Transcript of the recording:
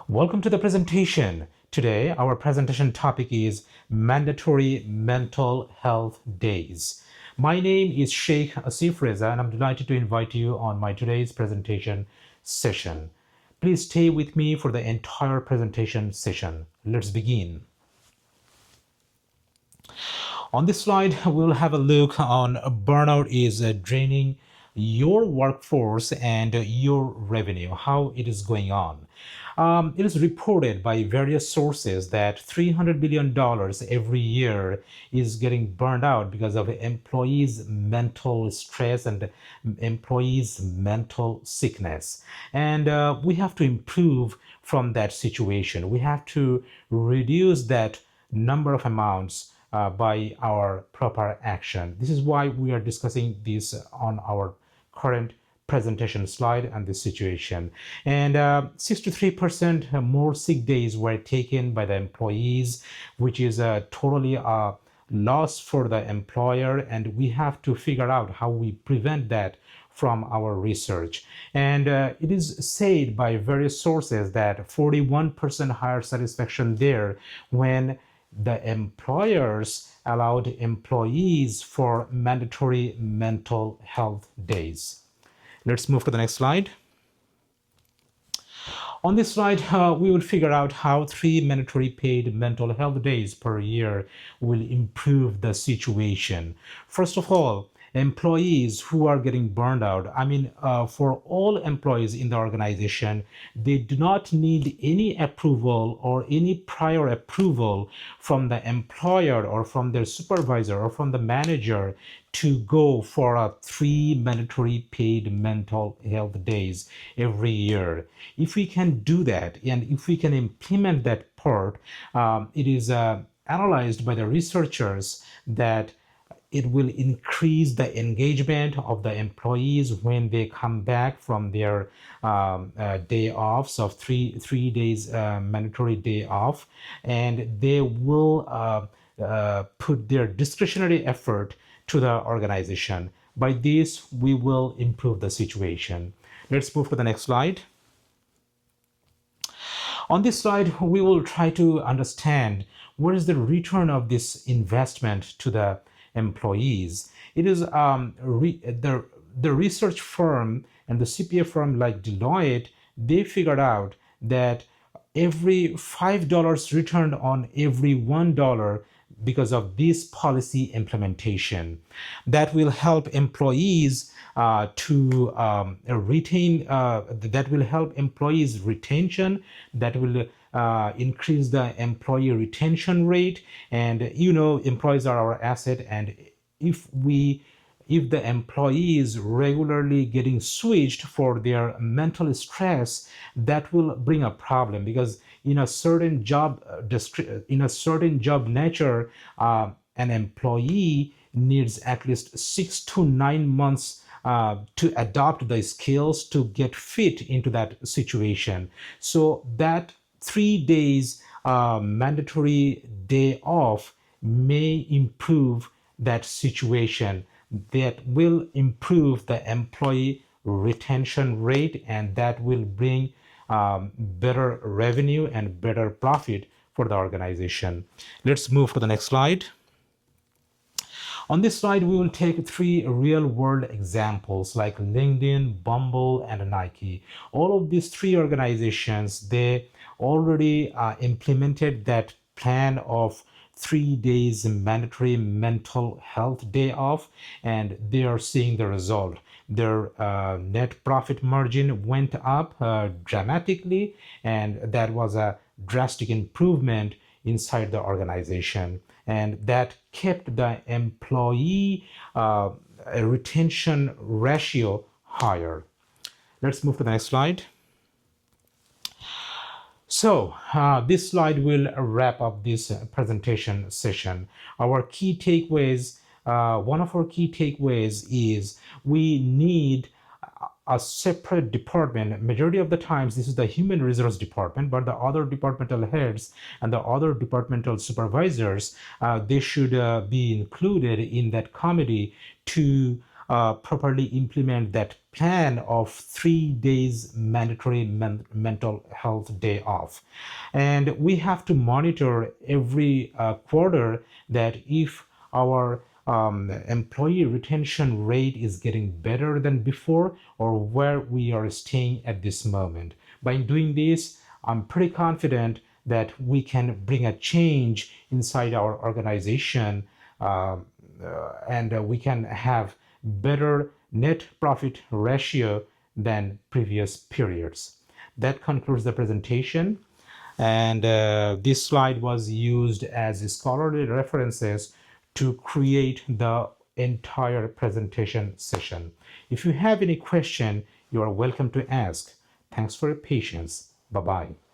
Welcome to the presentation. Today, our presentation topic is mandatory mental health days. My name is Sheikh Asif Reza, and I'm delighted to invite you on my today's presentation session. Please stay with me for the entire presentation session. Let's begin. On this slide, we'll have a look on burnout is draining your workforce and your revenue, how it is going on. It is reported by various sources that $300 billion every year is getting burned out because of employees' mental stress and employees' mental sickness. And we have to improve from that situation. We have to reduce that number of amounts by our proper action. This is why we are discussing this on our current presentation slide and this situation. And 63% more sick days were taken by the employees, which is totally a loss for the employer, and we have to figure out how we prevent that from our research. And it is said by various sources that 41% higher satisfaction there when the employers allowed employees for mandatory mental health days. Let's move to the next slide. On this slide, we will figure out how 3 mandatory paid mental health days per year will improve the situation. First of all, employees who are getting burned out, for all employees in the organization, they do not need any approval or any prior approval from the employer or from their supervisor or from the manager to go for 3 mandatory paid mental health days every year. If we can do that and if we can implement that part, it is analyzed by the researchers that it will increase the engagement of the employees when they come back from their day offs of three days mandatory day off, and they will put their discretionary effort to the organization. By this, we will improve the situation. Let's move to the next slide. On this slide, we will try to understand what is the return of this investment to the employees. It is the research firm and the CPA firm like Deloitte, they figured out that every $5 returned on every $1 because of this policy implementation. That will help employees to retain, that will help employees retention, that will increase the employee retention rate. And employees are our asset, and if the employee is regularly getting switched for their mental stress, that will bring a problem, because in a certain job nature, an employee needs at least 6 to 9 months to adopt the skills to get fit into that situation. So that 3 days mandatory day off may improve that situation. That will improve the employee retention rate, and that will bring better revenue and better profit for the organization. Let's move to the next slide. On this slide, we will take 3 real-world examples like LinkedIn, Bumble, and Nike. All of these 3 organizations, they already implemented that plan of 3 days mandatory mental health day off, and they are seeing the result. Their net profit margin went up dramatically, and that was a drastic improvement inside the organization, and that kept the employee retention ratio higher. Let's move to the next slide. So this slide will wrap up this presentation session. Our key takeaways, one of our key takeaways is we need a separate department. Majority of the times this is the human resource department, but the other departmental heads and the other departmental supervisors, they should be included in that committee to properly implement that plan of 3 days mandatory mental health day off. And we have to monitor every quarter that if our employee retention rate is getting better than before or where we are staying at this moment. By doing this, I'm pretty confident that we can bring a change inside our organization, and we can have better net profit ratio than previous periods. That concludes the presentation. And this slide was used as scholarly references to create the entire presentation session. If you have any question, you are welcome to ask. Thanks for your patience. Bye-bye.